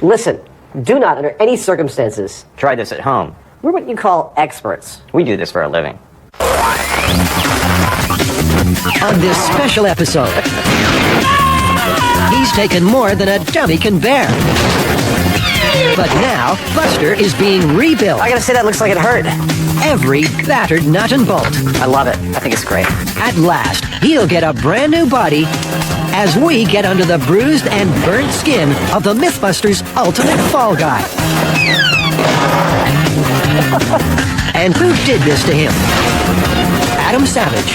Listen, do not, under any circumstances, Try this at home. we're what you call experts. We do this for a living. On this special episode, he's taken more than a dummy can bear. But now, Buster is being rebuilt. I gotta say, that looks like it hurt. Every battered nut and bolt. I love it. I think it's great. At last, he'll get a brand new body as we get under the bruised and burnt skin of the Mythbusters' ultimate fall guy. And who did this to him? Adam Savage.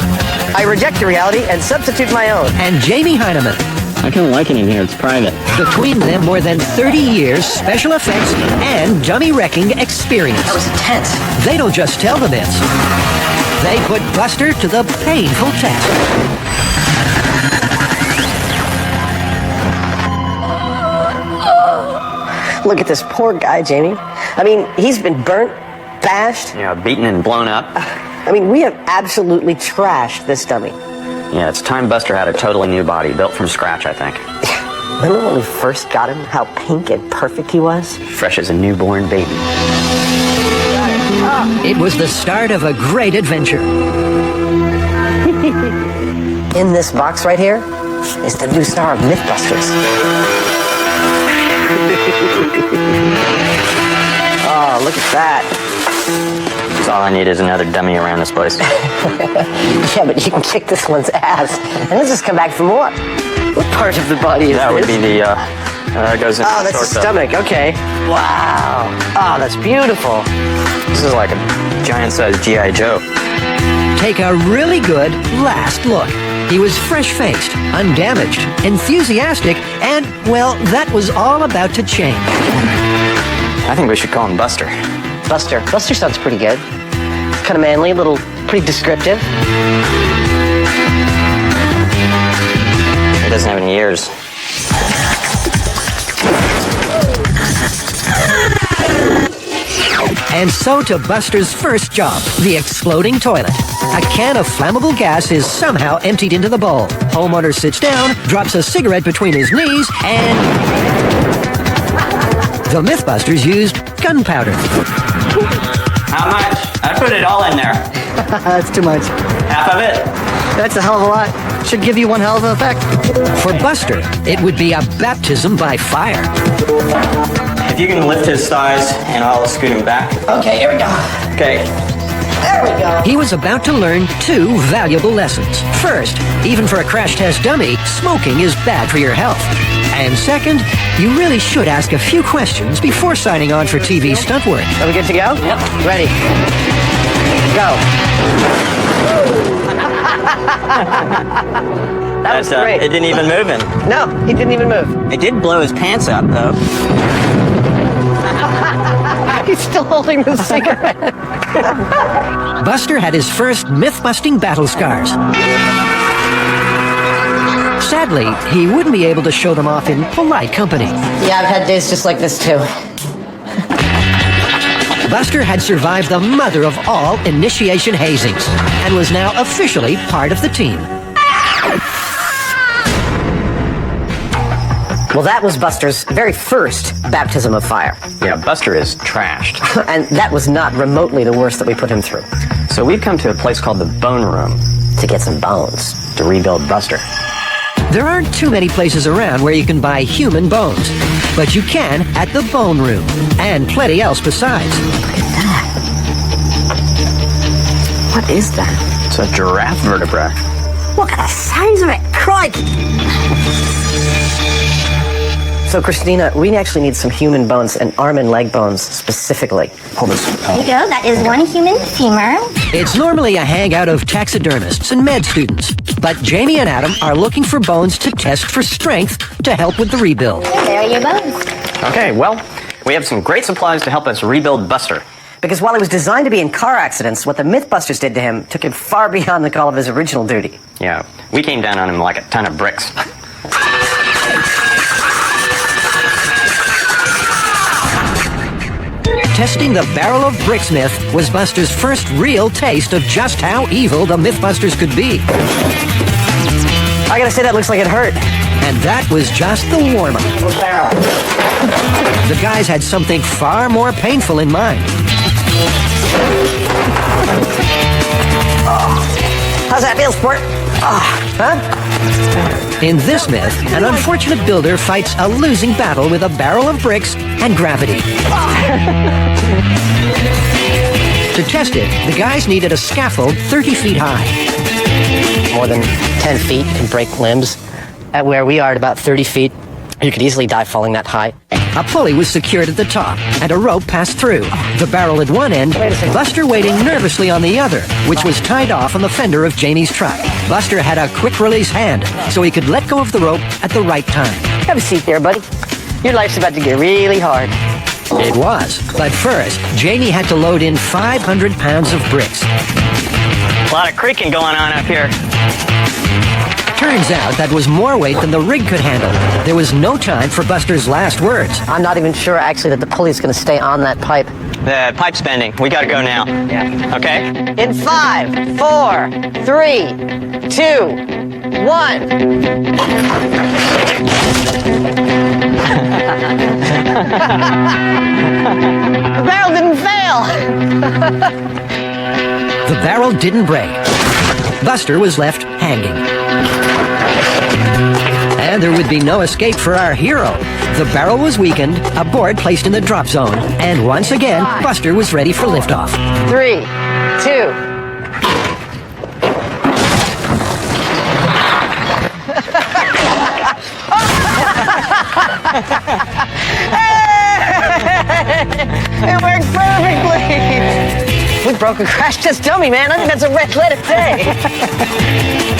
I reject your reality and substitute my own. And Jamie Heineman. I kind of like it in here. It's private. Between them, more than 30 years special effects and dummy wrecking experience. That was intense. They don't just tell the myths. They put Buster to the painful test. Look at this poor guy, Jamie. I mean, he's been burnt, bashed. Yeah, beaten and blown up. I mean, we have absolutely trashed this dummy. Yeah, it's time Buster had a totally new body, built from scratch, I think. Remember when we first got him, how pink and perfect he was? Fresh as a newborn baby. It was the start of a great adventure. In this box right here is the new star of Mythbusters. Oh, look at that. That's all I need is another dummy around this place. Yeah, but you can kick this one's ass, and let's just come back for more. What part of the body is That this? would be the, goes in Oh, that's the stomach, okay. Wow. Oh, that's beautiful. This is like a giant-sized G.I. Joe. Take a really good last look. He was fresh-faced, undamaged, enthusiastic, and, well, that was all about to change. I think we should call him Buster. Buster. Buster sounds pretty good. It's kind of manly, a little, pretty descriptive. He doesn't have any ears. And so to Buster's first job, the exploding toilet. A can of flammable gas is somehow emptied into the bowl. Homeowner sits down, drops a cigarette between his knees, and the Mythbusters used gunpowder. How much? I put it all in there. That's too much. Half of it? That's a hell of a lot. Should give you one hell of an effect. For Buster, it would be a baptism by fire. If you can lift his thighs, and I'll scoot him back. Okay, here we go. Okay. There we go. He was about to learn two valuable lessons. First, even for a crash test dummy, smoking is bad for your health. And second, you really should ask a few questions before signing on for TV stunt work. Are we good to go? Yep. Ready. Go. That was great. It didn't even move him. No, he didn't even move. It did blow his pants up, though. He's still holding the cigarette. Buster had his first myth-busting battle scars. Sadly, he wouldn't be able to show them off in polite company. Yeah, I've had days just like this, too. Buster had survived the mother of all initiation hazings and was now officially part of the team. Well, that was Buster's very first baptism of fire. Yeah, Buster is trashed. And that was not remotely the worst that we put him through. So we've come to a place called the Bone Room To get some bones. to rebuild Buster. There aren't too many places around where you can buy human bones, but you can at the Bone Room, and plenty else besides. What is that? It's a giraffe vertebra. Look at the size of it. Crikey. So, Christina, we actually need some human bones and arm and leg bones specifically. Hold this. There you go. That is one human femur. It's normally a hangout of taxidermists and med students, but Jamie and Adam are looking for bones to test for strength to help with the rebuild. There are your bones. Okay, well, we have some great supplies to help us rebuild Buster. Because while he was designed to be in car accidents, what the Mythbusters did to him took him far beyond the call of his original duty. Yeah, we came down on him like a ton of bricks. Testing the barrel of bricks myth was Buster's first real taste of just how evil the Mythbusters could be. I gotta say, that looks like it hurt. And that was just the warm-up. the guys had something far more painful in mind. How's that feel, sport? Huh? In this myth, an unfortunate builder fights a losing battle with a barrel of bricks and gravity. To test it, the guys needed a scaffold 30 feet high. More than 10 feet can break limbs. At where we are at about 30 feet, you could easily die falling that high. A pulley was secured at the top, and a rope passed through. The barrel at one end, Wait a second. Buster waiting nervously on the other, which was tied off on the fender of Janie's truck. Buster had a quick-release hand, so he could let go of the rope at the right time. Have a seat there, buddy. Your life's about to get really hard. It was, but first, Janie had to load in 500 pounds of bricks. A lot of creaking going on up here. Turns out that was more weight than the rig could handle. There was no time for Buster's last words. I'm not even sure, actually, that the pulley's going to stay on that pipe. The pipe's bending. We gotta go now. Yeah. Okay? In 5, 4, 3, 2, 1. The barrel didn't fail. The barrel didn't break. Buster was left hanging. And there would be no escape for our hero. The barrel was weakened, a board placed in the drop zone, and once again, Buster was ready for liftoff. 3, 2. It worked perfectly. We broke a crash test dummy, man. I think that's a red letter day.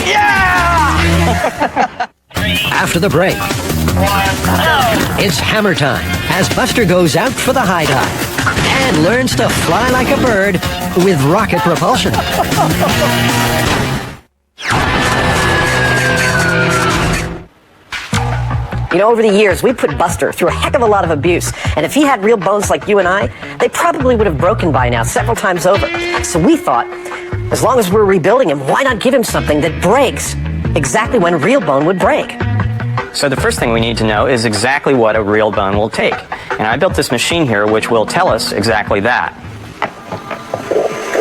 Yeah! After the break, it's hammer time as Buster goes out for the high dive and learns to fly like a bird with rocket propulsion. You know, over the years, we put Buster through a heck of a lot of abuse. And if he had real bones like you and I, they probably would have broken by now several times over. So we thought, as long as we're rebuilding him, why not give him something that breaks exactly when real bone would break? So the first thing we need to know is exactly what a real bone will take. And I built this machine here which will tell us exactly that.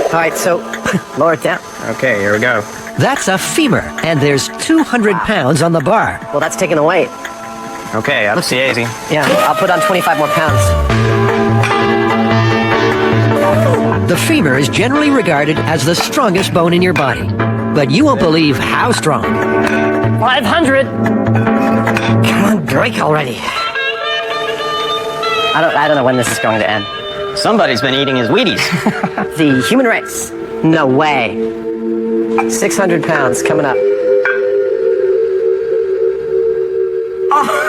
All right, so lower it down. Okay, here we go. That's a femur, and there's 200 pounds on the bar. Well, that's taking the weight. Okay, that's easy. Yeah, I'll put on 25 more pounds. The femur is generally regarded as the strongest bone in your body, but you won't believe how strong. 500. Come on, break already. I don't know when this is going to end. Somebody's been eating his Wheaties. The human race. No way. 600 pounds coming up. Oh,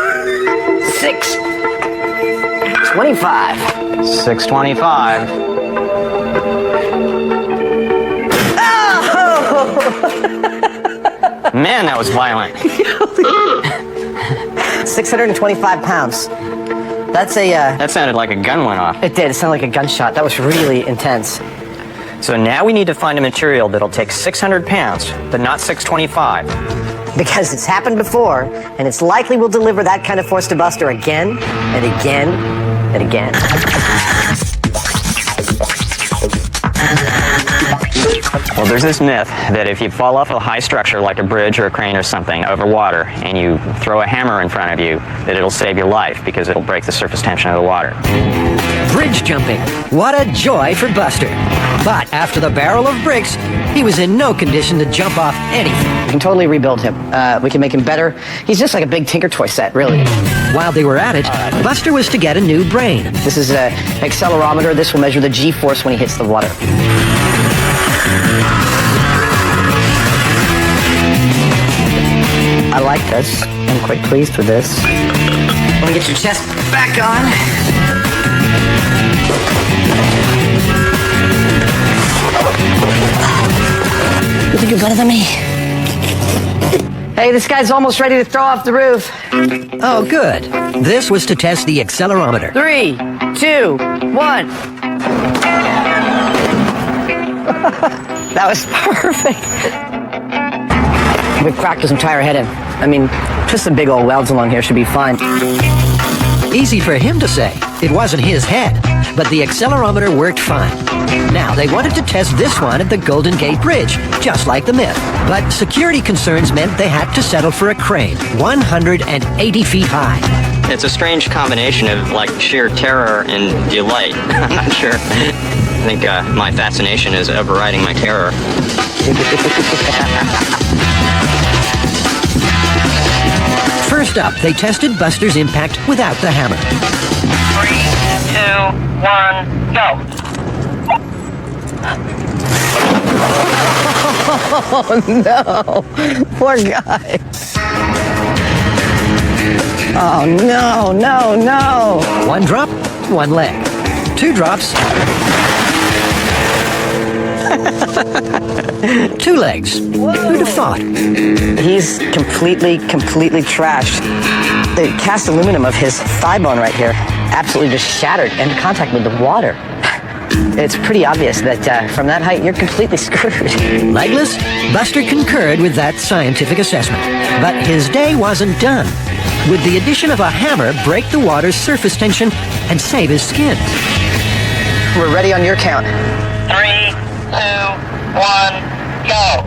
625. 625. Man, that was violent. 625 pounds. That's a, That sounded like a gun went off. It did. It sounded like a gunshot. That was really intense. So now we need to find a material that'll take 600 pounds, but not 625. Because it's happened before, and it's likely we'll deliver that kind of force to Buster again, and again, and again. Well, there's this myth that if you fall off a high structure like a bridge or a crane or something over water and you throw a hammer in front of you, that it'll save your life because it'll break the surface tension of the water. Bridge jumping. What a joy for Buster. But after the barrel of bricks, he was in no condition to jump off anything. We can totally rebuild him. We can make him better. He's just like a big Tinker Toy set, really. While they were at it, Buster was to get a new brain. This is an accelerometer. This will measure the G-force when he hits the water. I like this. I'm quite pleased with this. Let me get your chest back on. You think you're better than me? Hey, this guy's almost ready to throw off the roof. Oh, good. This was to test the accelerometer. 3, 2, 1. That was perfect. We cracked his entire head in. I mean, just some big old welds along here should be fine. Easy for him to say, It wasn't his head, but the accelerometer worked fine. Now, they wanted to test this one at the Golden Gate Bridge, just like the Myth. But security concerns meant they had to settle for a crane, 180 feet high. It's a strange combination of, like, sheer terror and delight. I'm not sure. I think my fascination is overriding my terror. First up, they tested Buster's impact without the hammer. 3, 2, 1, go. Oh, no. Poor guy. Oh, no, no, no. One drop, one leg. Two drops. Two legs. Who'd have thought? He's completely trashed. The cast aluminum of his thigh bone right here absolutely just shattered in contact with the water. It's pretty obvious that from that height, you're completely screwed. Legless, Buster concurred with that scientific assessment. But his day wasn't done. Would the addition of a hammer break the water's surface tension and save his skin? We're ready on your count. 3, 2, 1, go.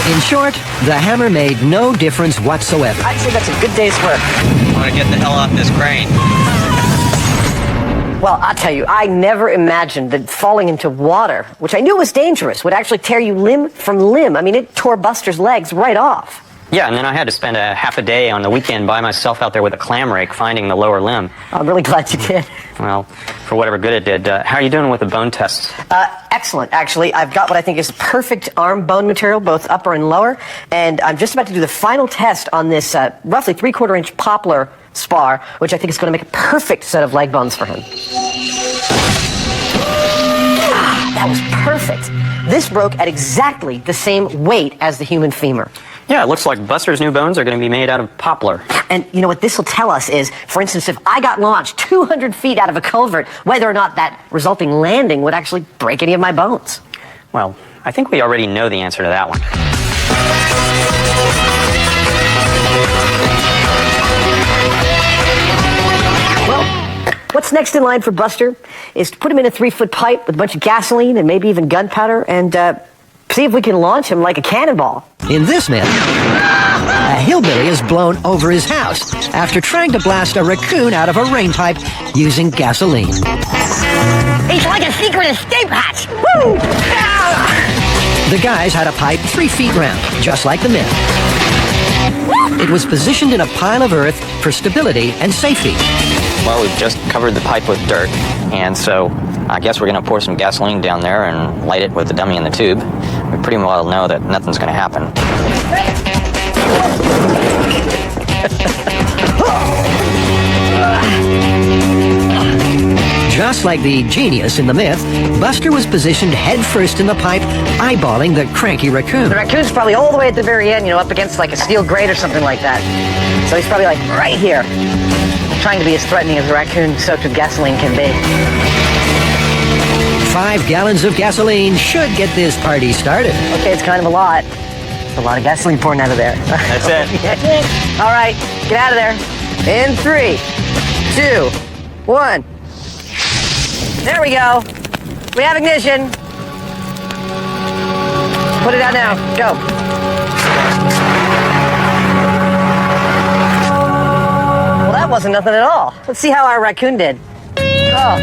In short, the hammer made no difference whatsoever. I'd say that's a good day's work. I want to get the hell off this crane. Well, I'll tell you, I never imagined that falling into water, which I knew was dangerous, would actually tear you limb from limb. I mean, it tore Buster's legs right off. Yeah, and then I had to spend a half a day on the weekend by myself out there with a clam rake finding the lower limb. I'm really glad you did. Well, for whatever good it did. How are you doing with the bone tests? Excellent, actually. I've got what I think is perfect arm bone material, both upper and lower, and I'm just about to do the final test on this roughly 3/4 inch poplar spar, which I think is going to make a perfect set of leg bones for him. That was perfect. This broke at exactly the same weight as the human femur. Yeah, it looks like Buster's new bones are going to be made out of poplar. And you know what this will tell us is, for instance, if I got launched 200 feet out of a culvert, whether or not that resulting landing would actually break any of my bones. Well, I think we already know the answer to that one. Well, what's next in line for Buster is to put him in a 3-foot pipe with a bunch of gasoline and maybe even gunpowder and see if we can launch him like a cannonball. In this myth, a hillbilly is blown over his house after trying to blast a raccoon out of a rain pipe using gasoline. He's like a secret escape hatch. Woo! The guys had a pipe 3 feet round, just like the myth. It was positioned in a pile of earth for stability and safety. Well, we've just covered the pipe with dirt, and so I guess we're going to pour some gasoline down there and light it with the dummy in the tube. We pretty well know that nothing's going to happen. Just like the genius in the myth, Buster was positioned head first in the pipe, eyeballing the cranky raccoon. The raccoon's probably all the way at the very end, you know, up against like a steel grate or something like that. So he's probably like right here, trying to be as threatening as a raccoon soaked with gasoline can be. 5 gallons of gasoline should get this party started. Okay, it's kind of a lot. It's a lot of gasoline pouring out of there. That's it. All right, get out of there. In 3, 2, 1. There we go. We have ignition. Put it out now. Go. Well, that wasn't nothing at all. Let's see how our raccoon did. Oh.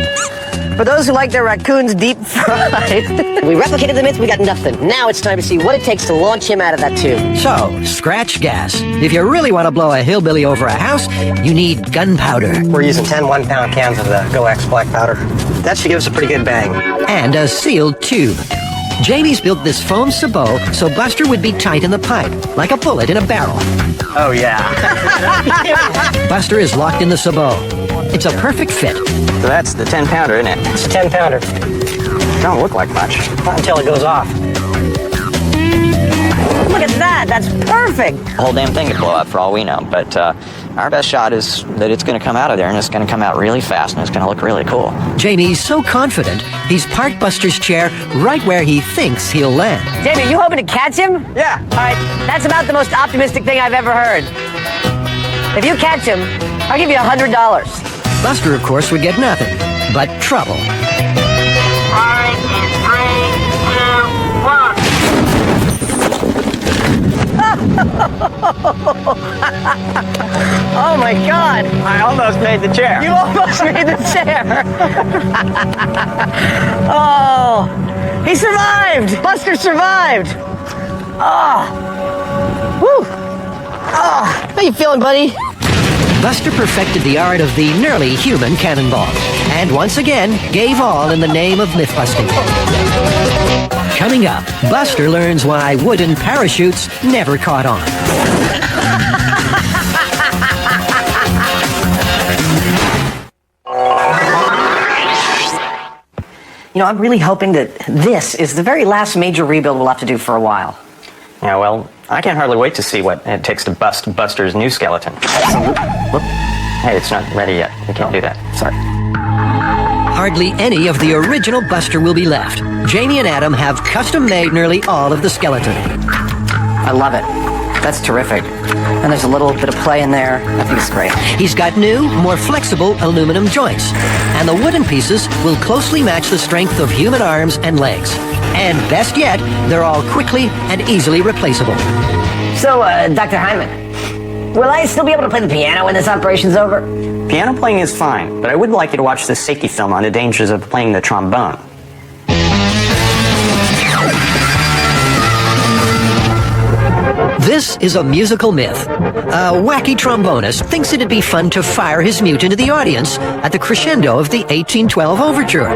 For those who like their raccoons deep fried, we replicated the myth, we got nothing. Now it's time to see what it takes to launch him out of that tube. So, scratch gas. If you really want to blow a hillbilly over a house, you need gunpowder. We're using 10 1-pound cans of the Go-X black powder. That should give us a pretty good bang. And a sealed tube. Jamie's built this foam sabot so Buster would be tight in the pipe, like a bullet in a barrel. Oh, yeah. Buster is locked in the sabot. It's a perfect fit. So that's the 10-pounder, isn't it? It's a 10-pounder. Don't look like much. Not until it goes off. Look Look at that. That's perfect. The whole damn thing could blow up for all we know. But our best shot is that it's going to come out of there, and it's going to come out really fast, and it's going to look really cool. Jamie's so confident, he's parked Buster's chair right where he thinks he'll land. Jamie, are you hoping to catch him? Yeah. All right, that's about the most optimistic thing I've ever heard. If you catch him, I'll give you $100. Buster, of course, would get nothing but trouble. All right, in 3, 2, 1. Oh my God! I almost made the chair. You almost made the chair. Oh, he survived. Buster survived. Oh, woo. Oh, how you feeling, buddy? Buster perfected the art of the nearly human cannonball, and once again gave all in the name of myth-busting. Coming up, Buster learns why wooden parachutes never caught on. You know, I'm really hoping that this is the very last major rebuild we'll have to do for a while. Yeah, well, I can't hardly wait to see what it takes to bust Buster's new skeleton. Whoop. Hey, it's not ready yet. We can't do that. Sorry. Hardly any of the original Buster will be left. Jamie and Adam have custom-made nearly all of the skeleton. I love it. That's terrific. And there's a little bit of play in there. I think it's great. He's got new, more flexible aluminum joints, and the wooden pieces will closely match the strength of human arms and legs. And best yet, they're all quickly and easily replaceable. So, Dr. Heineman, will I still be able to play the piano when this operation's over? Piano playing is fine, but I would like you to watch this safety film on the dangers of playing the trombone. This is a musical myth. A wacky trombonist thinks it'd be fun to fire his mute into the audience at the crescendo of the 1812 overture.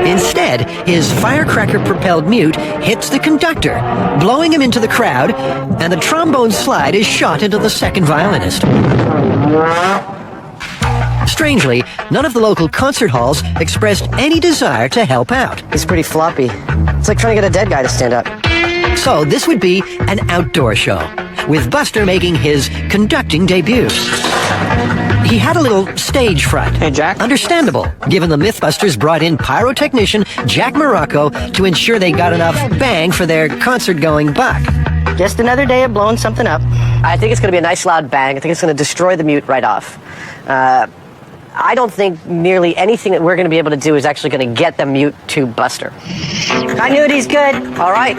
Instead, his firecracker-propelled mute hits the conductor, blowing him into the crowd, and the trombone slide is shot into the second violinist. Strangely, none of the local concert halls expressed any desire to help out. He's pretty floppy. It's like trying to get a dead guy to stand up. So this would be an outdoor show, with Buster making his conducting debut. He had a little stage fright. Hey, Jack. Understandable, given the Mythbusters brought in pyrotechnician Jack Morocco to ensure they got enough bang for their concert-going buck. Just another day of blowing something up. I think it's going to be a nice loud bang. I think it's going to destroy the mute right off. I don't think nearly anything that we're going to be able to do is actually going to get the mute to Buster. I knew it. He's good. All right.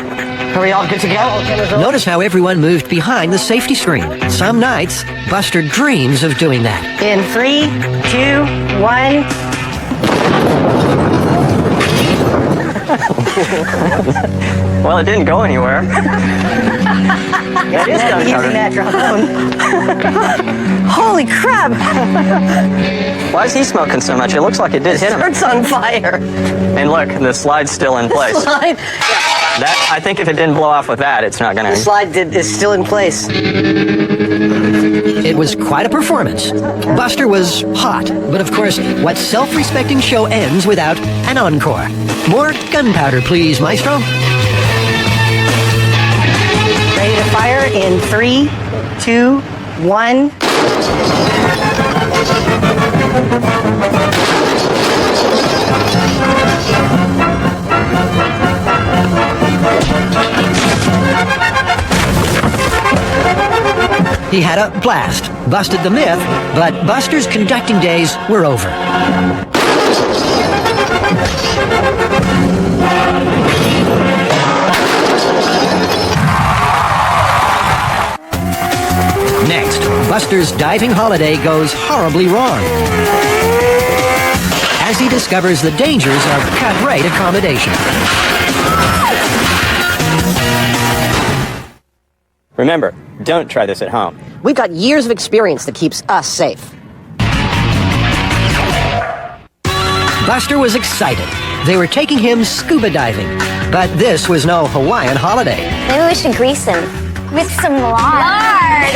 Are we all good to go? Notice how everyone moved behind the safety screen. Some nights, Buster dreams of doing that. In 3, 2, 1. Well, it didn't go anywhere. It is done using that trombone. Holy crap! Why is he smoking so much? It looks like it did hit him. It's on fire. And look, the slide's still in place. Slide. That, I think if it didn't blow off with that, it's not going The to... slide is still in place. It was quite a performance. Buster was hot, but of course, what self-respecting show ends without an encore? More gunpowder, please, Maestro. Ready to fire in 3, 2, 1. He had a blast, busted the myth, but Buster's conducting days were over. Next, Buster's diving holiday goes horribly wrong as he discovers the dangers of cut-rate accommodation. Remember, don't try this at home. We've got years of experience that keeps us safe. Buster was excited. They were taking him scuba diving, but this was no Hawaiian holiday. Maybe we should grease him with some lard.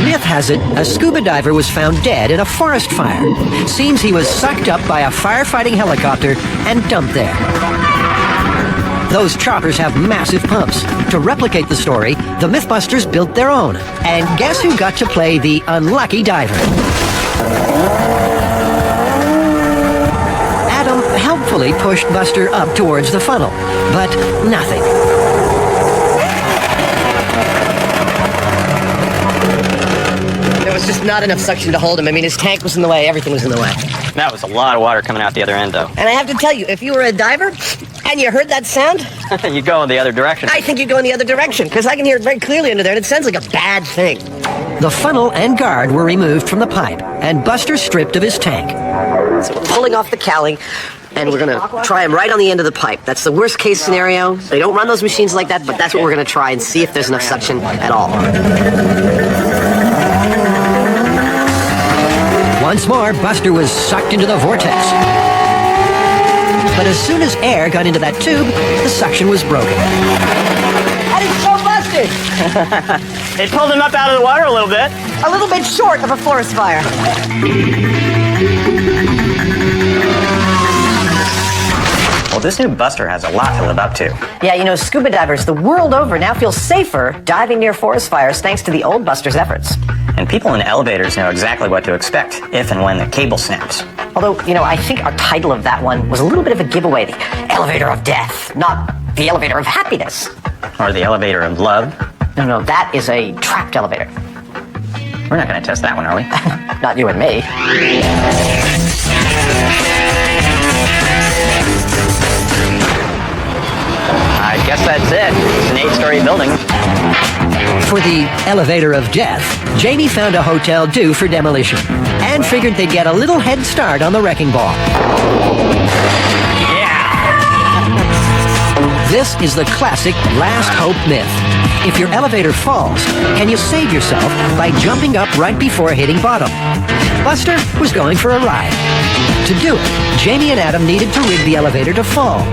Myth has it, a scuba diver was found dead in a forest fire. Seems he was sucked up by a firefighting helicopter and dumped there. Those choppers have massive pumps. To replicate the story, the Mythbusters built their own. And guess who got to play the unlucky diver? Adam helpfully pushed Buster up towards the funnel, but nothing. There was just not enough suction to hold him. I mean, his tank was in the way, everything was in the way. That was a lot of water coming out the other end, though. And I have to tell you, if you were a diver and you heard that sound, You go in the other direction. I think you'd go in the other direction, because I can hear it very clearly under there, and it sounds like a bad thing. The funnel and guard were removed from the pipe, and Buster stripped of his tank. So we're pulling off the cowling, and we're going to try him right on the end of the pipe. That's the worst case scenario. They don't run those machines like that, but that's what we're going to try and see if there's enough suction at all. Once more, Buster was sucked into the vortex. But as soon as air got into that tube, the suction was broken. How did you show Buster? It pulled him up out of the water a little bit. A little bit short of a forest fire. Well, this new Buster has a lot to live up to. Yeah, you know, scuba divers the world over now feel safer diving near forest fires thanks to the old Buster's efforts. And people in elevators know exactly what to expect if and when the cable snaps. Although, you know, I think our title of that one was a little bit of a giveaway. The elevator of death, not the elevator of happiness. Or the elevator of love. No, that is a trapped elevator. We're not going to test that one, are we? Not you and me. I guess that's it. It's an 8-story building. For the elevator of death, Jamie found a hotel due for demolition and figured they'd get a little head start on the wrecking ball. This is the classic last hope myth. If your elevator falls, can you save yourself by jumping up right before hitting bottom? Buster was going for a ride. To do it, Jamie and Adam needed to rig the elevator to fall.